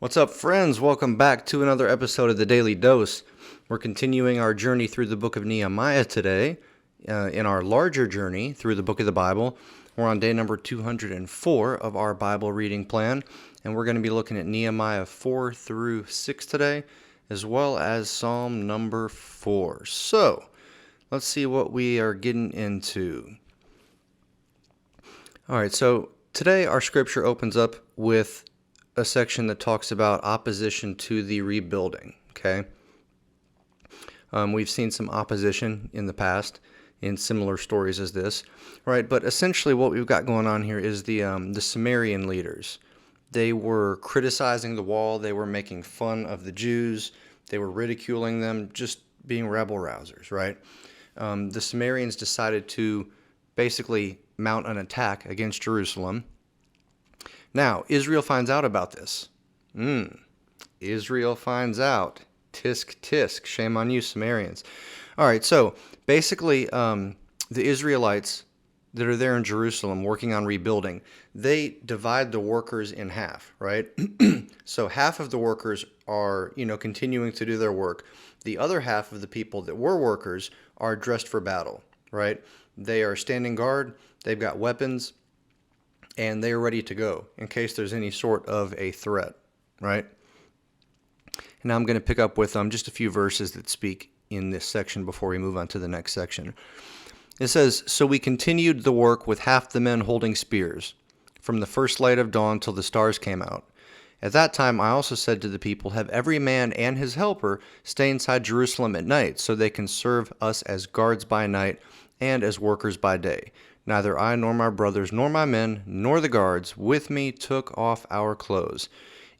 What's up, friends? Welcome back to another episode of the Daily Dose. We're continuing our journey through the book of Nehemiah today. In our larger journey through the book of the Bible, we're on day number 204 of our Bible reading plan, and we're going to be looking at Nehemiah 4 through 6 today, as well as Psalm number 4. So, let's see what we are getting into. All right, so today our scripture opens up with a section that talks about opposition to the rebuilding, okay? We've seen some opposition in the past in similar stories as this, right? But essentially what we've got going on here is the Sumerian leaders. They were criticizing the wall. They were making fun of the Jews. They were ridiculing them, just being rebel rousers, right? The Sumerians decided to basically mount an attack against Jerusalem. Now, Israel finds out about this. Israel finds out. Tisk, tisk. Shame on you, Sumerians. All right, so basically, the Israelites that are there in Jerusalem working on rebuilding, they divide the workers in half, right? So half of the workers are, continuing to do their work. The other half of the people that were workers are dressed for battle, right? They are standing guard. They've got weapons, and they are ready to go in case there's any sort of a threat, right? And now I'm going to pick up with just a few verses that speak in this section before we move on to the next section. It says, "So we continued the work with half the men holding spears, from the first light of dawn till the stars came out. At that time I also said to the people, have every man and his helper stay inside Jerusalem at night, so they can serve us as guards by night and as workers by day. Neither I nor my brothers nor my men nor the guards with me took off our clothes.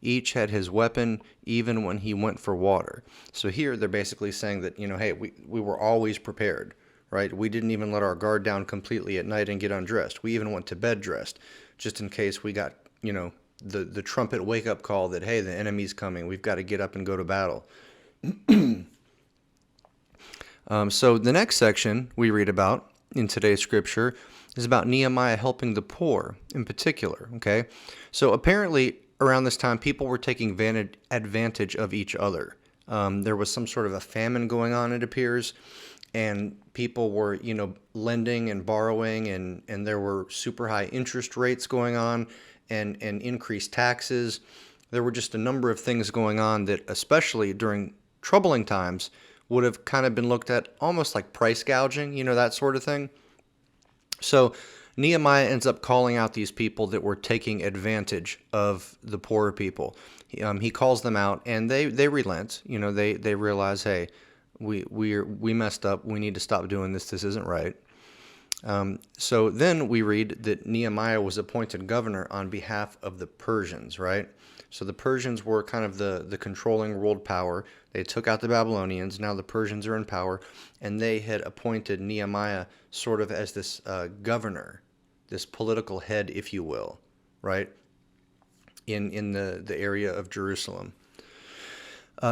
Each had his weapon, even when he went for water." So here they're basically saying that, hey, we were always prepared, right? We didn't even let our guard down completely at night and get undressed. We even went to bed dressed, just in case we got, the trumpet wake-up call that, hey, the enemy's coming. We've got to get up and go to battle. So the next section we read about in today's scripture is about Nehemiah helping the poor in particular, okay? So apparently around this time, people were taking advantage of each other. There was some sort of a famine going on, it appears, and people were, lending and borrowing, and there were super high interest rates going on and increased taxes. There were just a number of things going on that, especially during troubling times, would have kind of been looked at almost like price gouging, that sort of thing. So Nehemiah ends up calling out these people that were taking advantage of the poorer people. He calls them out, and they relent. They realize, hey, we messed up. We need to stop doing this. This isn't right. So then we read that Nehemiah was appointed governor on behalf of the Persians, right? So the Persians were kind of the controlling world power. They took out the Babylonians. Now the Persians are in power, and they had appointed Nehemiah sort of as this governor, this political head, if you will, right, in the area of Jerusalem.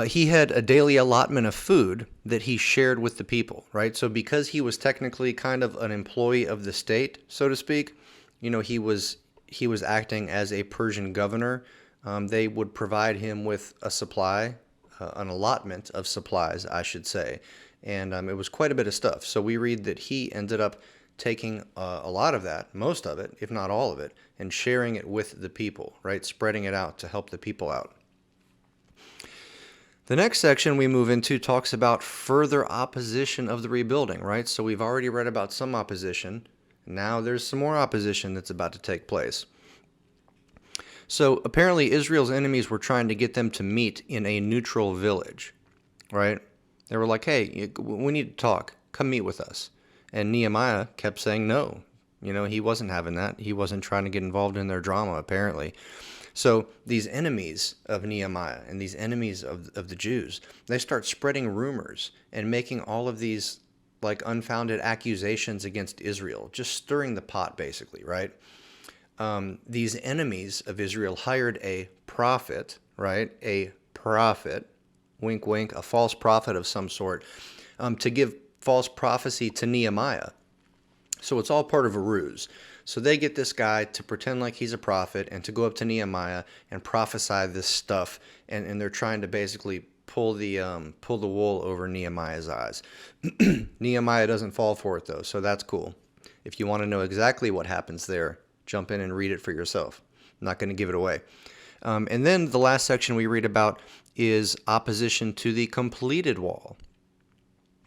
He had a daily allotment of food that he shared with the people, right? So because he was technically kind of an employee of the state, so to speak, he was acting as a Persian governor. They would provide him with a supply, an allotment of supplies, I should say. And it was quite a bit of stuff. So we read that he ended up taking a lot of that, most of it, if not all of it, and sharing it with the people, right? Spreading it out to help the people out. The next section we move into talks about further opposition of the rebuilding, right? So we've already read about some opposition. Now there's some more opposition that's about to take place. So apparently Israel's enemies were trying to get them to meet in a neutral village, right? They were like, hey, we need to talk. Come meet with us. And Nehemiah kept saying no. He wasn't having that. He wasn't trying to get involved in their drama, apparently. So these enemies of Nehemiah and these enemies of the Jews, they start spreading rumors and making all of these like unfounded accusations against Israel, just stirring the pot basically, right? These enemies of Israel hired a prophet, right? A prophet, wink, wink, a false prophet of some sort, to give false prophecy to Nehemiah. So it's all part of a ruse. So they get this guy to pretend like he's a prophet and to go up to Nehemiah and prophesy this stuff, and they're trying to basically pull the wool over Nehemiah's eyes. Nehemiah doesn't fall for it though, so that's cool. If you want to know exactly what happens there, jump in and read it for yourself. I'm not going to give it away. And then the last section we read about is opposition to the completed wall.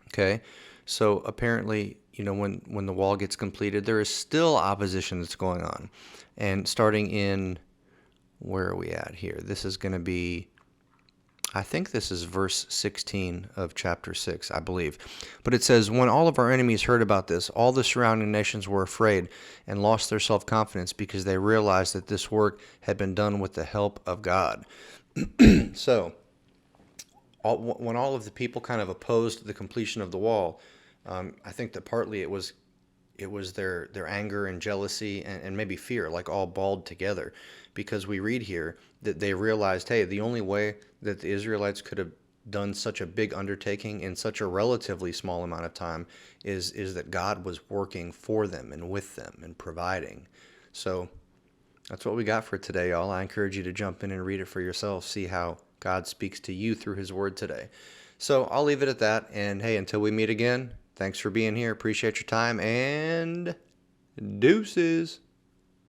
Okay, so apparently, when the wall gets completed, there is still opposition that's going on. And starting in, where are we at here? This is going to be, I think this is verse 16 of chapter 6, I believe. But it says, when all of our enemies heard about this, all the surrounding nations were afraid and lost their self-confidence because they realized that this work had been done with the help of God. So, when all of the people kind of opposed the completion of the wall, I think that partly it was their anger and jealousy and maybe fear, like all balled together, because we read here that they realized, hey, the only way that the Israelites could have done such a big undertaking in such a relatively small amount of time is that God was working for them and with them and providing. So that's what we got for today, y'all. I encourage you to jump in and read it for yourself, see how God speaks to you through his word today. So I'll leave it at that. And hey, until we meet again, thanks for being here. Appreciate your time, and deuces.